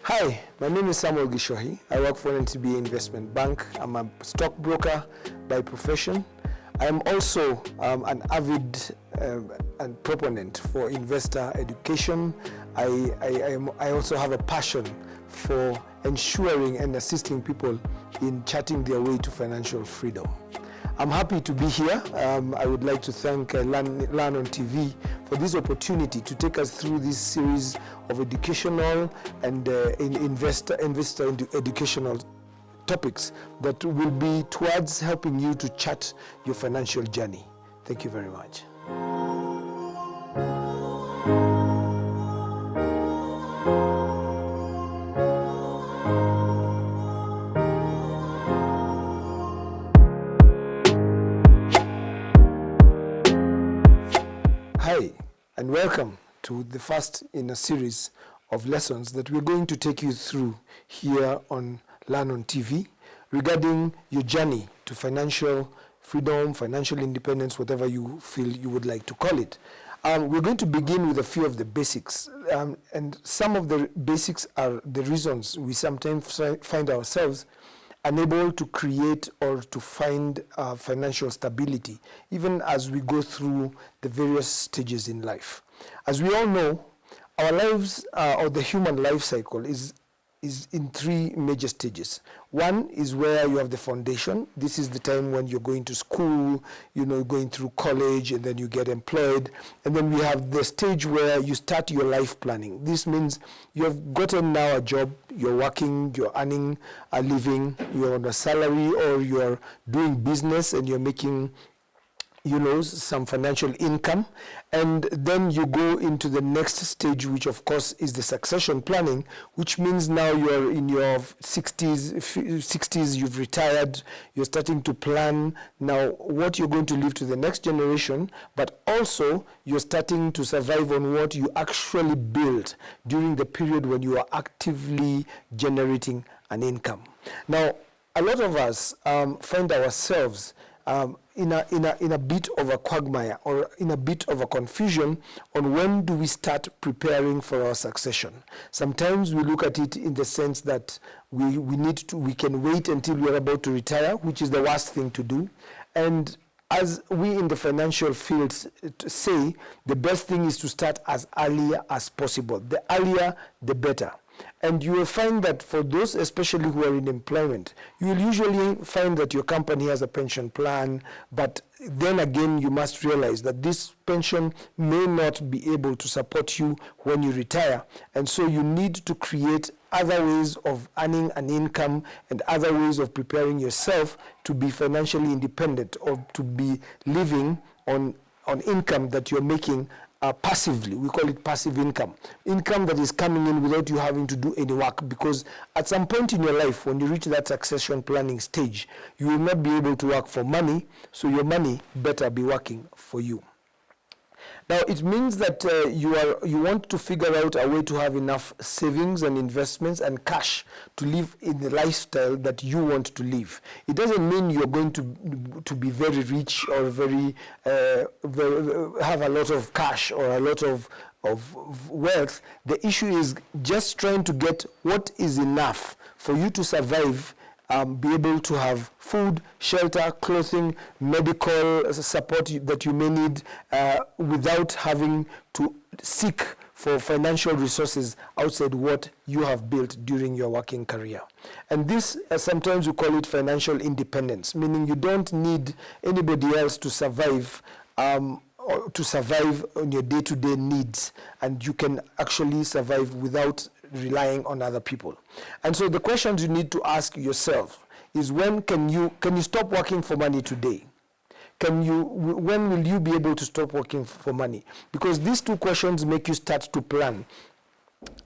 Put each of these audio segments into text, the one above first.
Hi, my name is Samuel Gichohi. I work for NCBA Investment Bank. I'm a stockbroker by profession. I am also an avid and proponent for investor education. I also have a passion for ensuring and assisting people in charting their way to financial freedom. I'm happy to be here. I would like to thank Learn on TV for this opportunity to take us through this series of educational and investor educational topics that will be towards helping you to chart your financial journey. Thank you very much. Hi, and welcome to the first in a series of lessons that we're going to take you through here on Learn on TV regarding your journey to financial freedom, financial independence, whatever you feel you would like to call it. We're going to begin with a few of the basics, and some of the basics are the reasons we sometimes find ourselves unable to create or to find financial stability, even as we go through the various stages in life. As we all know, our lives, or the human life cycle, is in three major stages. One is where you have the foundation. This is the time when you're going to school, going through college, and then you get employed. And then we have the stage where you start your life planning. This means you have gotten now a job, you're working, you're earning a living, you're on a salary, or you're doing business and you're making some financial income, and then you go into the next stage, which of course is the succession planning, which means now you're in your 60s, you've retired, you're starting to plan now what you're going to leave to the next generation, but also you're starting to survive on what you actually built during the period when you are actively generating an income. Now, a lot of us find ourselves in a bit of a quagmire or in a bit of a confusion on when do we start preparing for our succession. Sometimes we look at it in the sense that we can wait until we are about to retire, which is the worst thing to do. And as we in the financial fields say, the best thing is to start as early as possible. The earlier, the better. And you will find that for those especially who are in employment, you will usually find that your company has a pension plan, but then again you must realize that this pension may not be able to support you when you retire. And so you need to create other ways of earning an income and other ways of preparing yourself to be financially independent or to be living on income that you're making passively. We call it passive income. Income that is coming in without you having to do any work, because at some point in your life, when you reach that succession planning stage, you will not be able to work for money, so your money better be working for you. Now, it means that you want to figure out a way to have enough savings and investments and cash to live in the lifestyle that you want to live. It doesn't mean you're going to be very rich or very have a lot of cash or a lot of wealth. The issue is just trying to get what is enough for you to survive, be able to have food, shelter, clothing, medical support that you may need without having to seek for financial resources outside what you have built during your working career. And this, sometimes we call it financial independence, meaning you don't need anybody else to survive on your day-to-day needs, and you can actually survive without relying on other people. And so the questions you need to ask yourself is, when can you stop working for money today? When will you be able to stop working for money? Because these two questions make you start to plan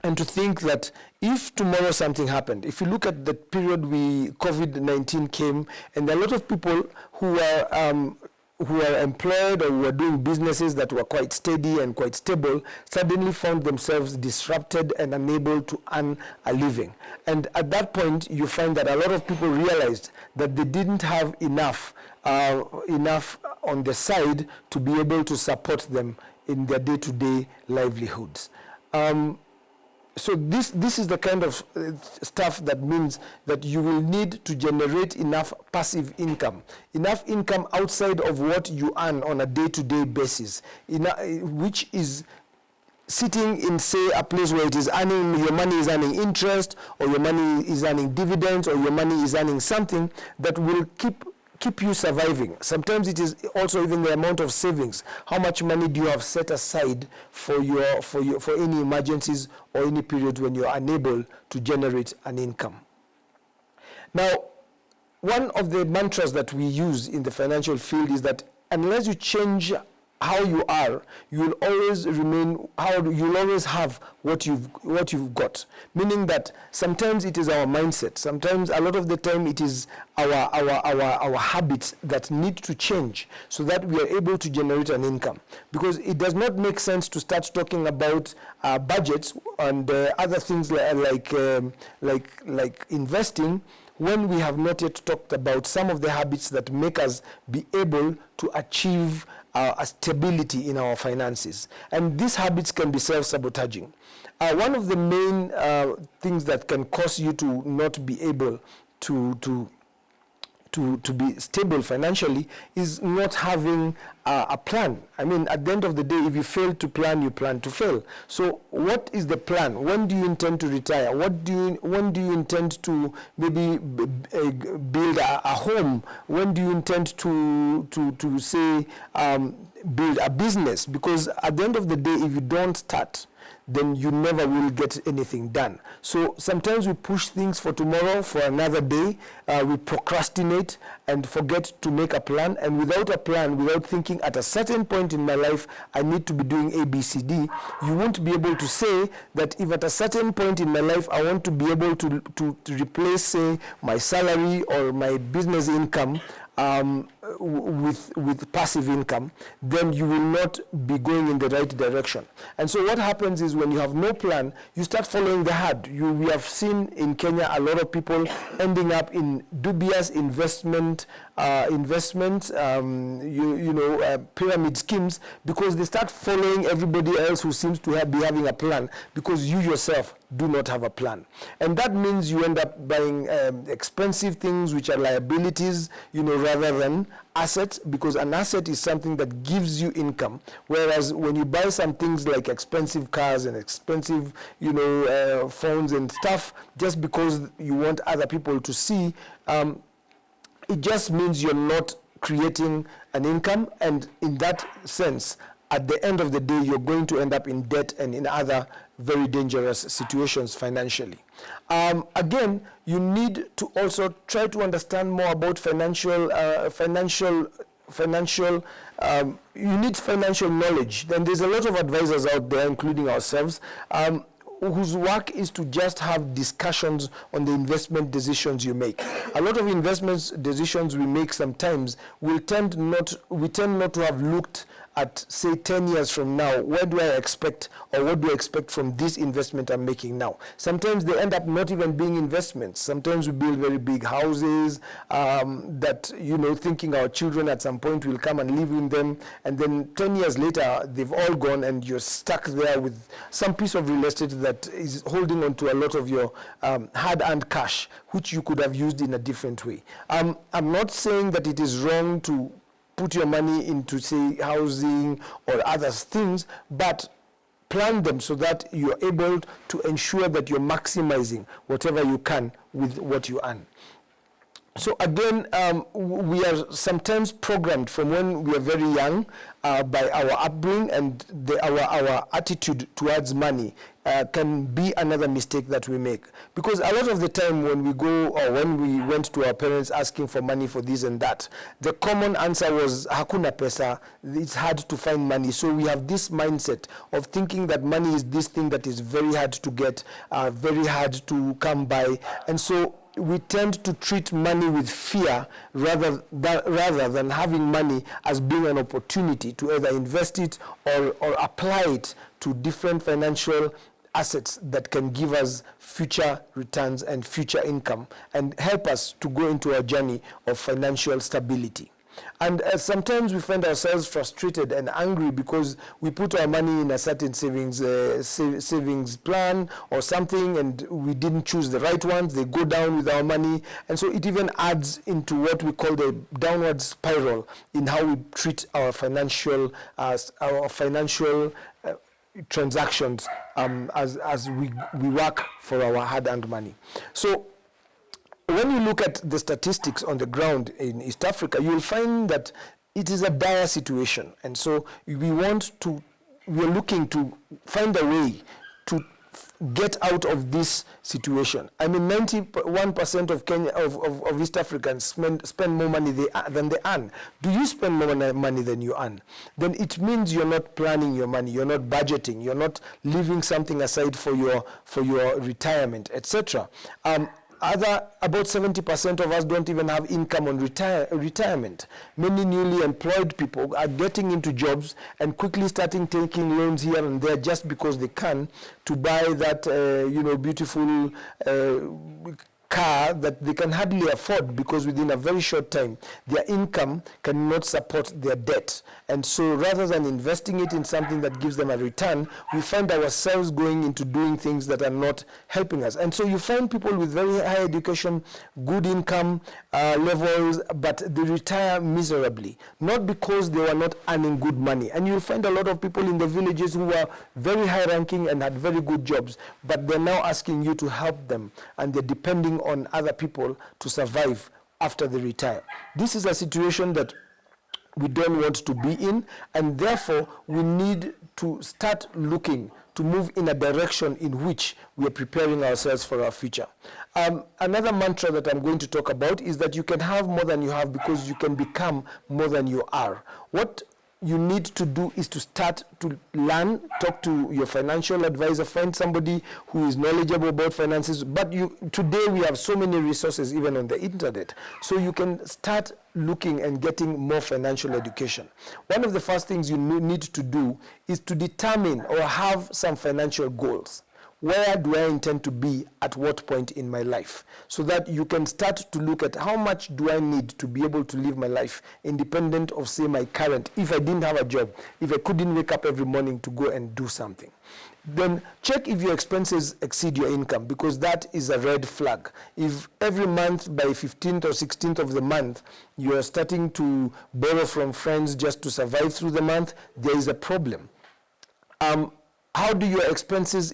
and to think that if tomorrow something happened. If you look at the period COVID-19 came, and a lot of people who were employed or who were doing businesses that were quite steady and quite stable suddenly found themselves disrupted and unable to earn a living. And at that point, you find that a lot of people realized that they didn't have enough on the side to be able to support them in their day-to-day livelihoods. So this is the kind of stuff that means that you will need to generate enough passive income outside of what you earn on a day-to-day basis, which is sitting in, say, a place where it is earning, your money is earning interest, or your money is earning dividends, or your money is earning something that will keep you surviving. Sometimes it is also even the amount of savings. How much money do you have set aside for any emergencies or any period when you're unable to generate an income? Now, one of the mantras that we use in the financial field is that unless you change how you are, you'll always have what you've got. Meaning that sometimes it is our mindset. Sometimes, a lot of the time, it is our habits that need to change so that we are able to generate an income. Because it does not make sense to start talking about budgets and other things like investing when we have not yet talked about some of the habits that make us be able to achieve a stability in our finances. And these habits can be self-sabotaging. One of the main things that can cause you to not be able to be stable financially is not having a plan. I mean, at the end of the day, if you fail to plan, you plan to fail. So what is the plan? When do you intend to retire? When do you intend to maybe build a home? When do you intend to say build a business? Because at the end of the day, if you don't start, then you never will get anything done. So sometimes we push things for tomorrow, for another day. We procrastinate and forget to make a plan. And without a plan, without thinking at a certain point in my life, I need to be doing A, B, C, D, you won't be able to say that if at a certain point in my life, I want to be able to replace, say, my salary or my business income with passive income, then you will not be going in the right direction. And so what happens is when you have no plan, you start following the herd. We have seen in Kenya a lot of people ending up in dubious investments, pyramid schemes, because they start following everybody else who seems to be having a plan, because you yourself do not have a plan. And that means you end up buying expensive things which are liabilities, rather than assets, because an asset is something that gives you income. Whereas when you buy some things like expensive cars and expensive, phones and stuff, just because you want other people to see, it just means you're not creating an income. And in that sense, at the end of the day, you're going to end up in debt and in other very dangerous situations financially. Again, you need to also try to understand more about financial. You need financial knowledge. Then there's a lot of advisors out there, including ourselves, whose work is to just have discussions on the investment decisions you make. A lot of investment decisions we make sometimes we tend not to have looked at, say, 10 years from now, what do I expect from this investment I'm making now? Sometimes they end up not even being investments. Sometimes we build very big houses that, thinking our children at some point will come and live in them, and then 10 years later, they've all gone and you're stuck there with some piece of real estate that is holding on to a lot of your hard-earned cash, which you could have used in a different way. I'm not saying that it is wrong to put your money into, say, housing or other things, but plan them so that you're able to ensure that you're maximizing whatever you can with what you earn. So again, we are sometimes programmed from when we are very young by our upbringing, and our attitude towards money can be another mistake that we make. Because a lot of the time when we go, or when we went to our parents asking for money for this and that, the common answer was, hakuna pesa, it's hard to find money. So we have this mindset of thinking that money is this thing that is very hard to get, very hard to come by. And so we tend to treat money with fear rather than having money as being an opportunity to either invest it or apply it to different financial assets that can give us future returns and future income and help us to go into a journey of financial stability. And sometimes we find ourselves frustrated and angry because we put our money in a certain savings plan or something, and we didn't choose the right ones. They go down with our money, and so it even adds into what we call the downward spiral in how we treat our financial transactions as we work for our hard-earned money. So when you look at the statistics on the ground in East Africa, you will find that it is a dire situation. And so we are looking to find a way to get out of this situation. I mean, 91% of Kenya, of East Africans spend more money than they earn. Do you spend more money than you earn? Then it means you're not planning your money, you're not budgeting, you're not leaving something aside for your retirement, etc. About 70% of us don't even have income on retirement. Many newly employed people are getting into jobs and quickly starting taking loans here and there just because they can, to buy that beautiful car that they can hardly afford, because within a very short time their income cannot support their debt. And so rather than investing it in something that gives them a return, we find ourselves going into doing things that are not helping us. And so you find people with very high education, good income levels, but they retire miserably, not because they were not earning good money. And you'll find a lot of people in the villages who are very high ranking and had very good jobs, but they're now asking you to help them, and they're depending on other people to survive after they retire. This is a situation that we don't want to be in, and therefore we need to start looking to move in a direction in which we are preparing ourselves for our future. Another mantra that I'm going to talk about is that you can have more than you have because you can become more than you are. What you need to do is to start to learn, talk to your financial advisor, find somebody who is knowledgeable about finances. But today we have so many resources even on the internet, so you can start looking and getting more financial education. One of the first things you need to do is to determine or have some financial goals. Where do I intend to be at what point in my life? So that you can start to look at how much do I need to be able to live my life independent of, say, my current, if I didn't have a job, if I couldn't wake up every morning to go and do something. Then check if your expenses exceed your income, because that is a red flag. If every month by 15th or 16th of the month, you are starting to borrow from friends just to survive through the month, there is a problem. How do your expenses,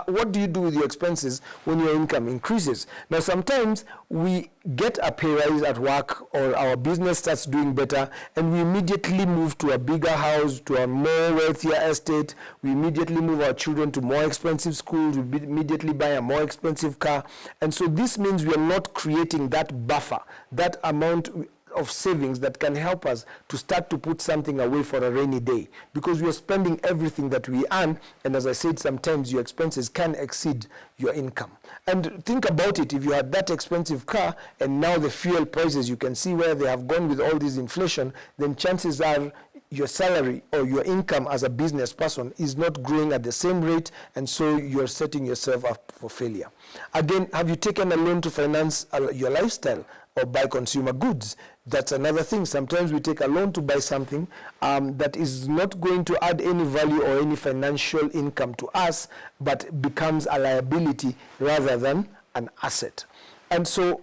what do you do with your expenses when your income increases? Now, sometimes we get a pay rise at work, or our business starts doing better, and we immediately move to a bigger house, to a more wealthier estate. We immediately move our children to more expensive schools. We immediately buy a more expensive car. And so this means we are not creating that buffer, that amount of savings that can help us to start to put something away for a rainy day, because we are spending everything that we earn. And as I said, sometimes your expenses can exceed your income. And think about it, if you had that expensive car and now the fuel prices, you can see where they have gone with all this inflation, then chances are your salary or your income as a business person is not growing at the same rate, and so you're setting yourself up for failure. Again, have you taken a loan to finance your lifestyle or buy consumer goods? That's another thing. Sometimes we take a loan to buy something that is not going to add any value or any financial income to us, but becomes a liability rather than an asset. And so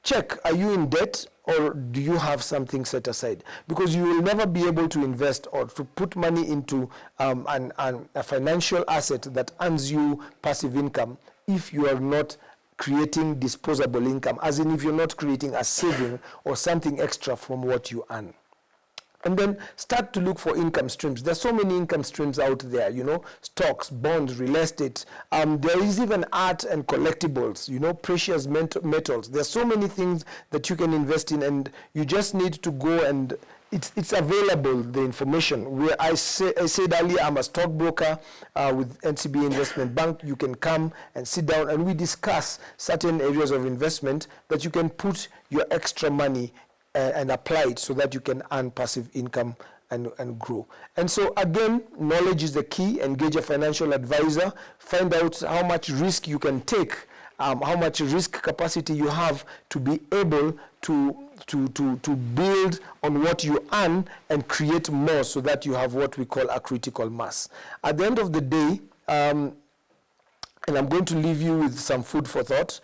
check, are you in debt, or do you have something set aside? Because you will never be able to invest or to put money into a financial asset that earns you passive income if you are not creating disposable income, as in if you're not creating a saving or something extra from what you earn. And then start to look for income streams. There's so many income streams out there, stocks, bonds, real estate. There is even art and collectibles, precious metals. There's so many things that you can invest in, and you just need to go and it's available, the information. Where I said earlier, I'm a stockbroker with NCBA Investment Bank. You can come and sit down and we discuss certain areas of investment that you can put your extra money and apply it so that you can earn passive income and grow. And so again, knowledge is the key. Engage a financial advisor. Find out how much risk you can take, how much risk capacity you have to be able to to build on what you earn and create more so that you have what we call a critical mass. At the end of the day, and I'm going to leave you with some food for thought.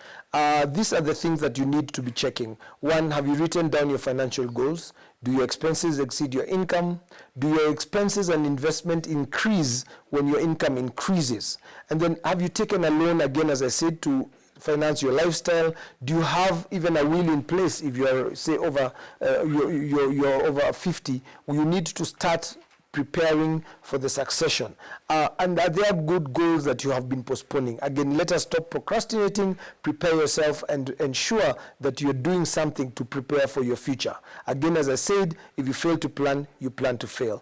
These are the things that you need to be checking. One, have you written down your financial goals? Do your expenses exceed your income? Do your expenses and investment increase when your income increases? And then have you taken a loan, again, as I said, to finance your lifestyle? Do you have even a will in place? If you're, say, you're over 50, you need to start preparing for the succession. And are there good goals that you have been postponing? Again, let us stop procrastinating, prepare yourself, and ensure that you're doing something to prepare for your future. Again, as I said, if you fail to plan, you plan to fail.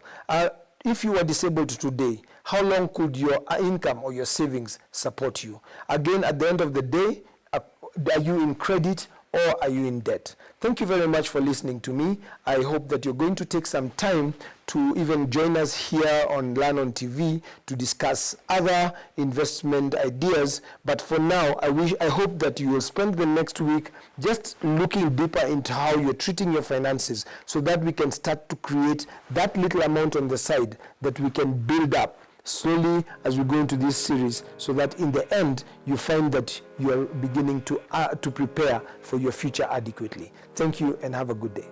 If you were disabled today, how long could your income or your savings support you? Again, at the end of the day, are you in credit or are you in debt? Thank you very much for listening to me. I hope that you're going to take some time to even join us here on Learn on TV to discuss other investment ideas. But for now, I hope that you will spend the next week just looking deeper into how you're treating your finances so that we can start to create that little amount on the side that we can build up slowly as we go into this series, so that in the end you find that you are beginning to prepare for your future adequately. Thank you and have a good day.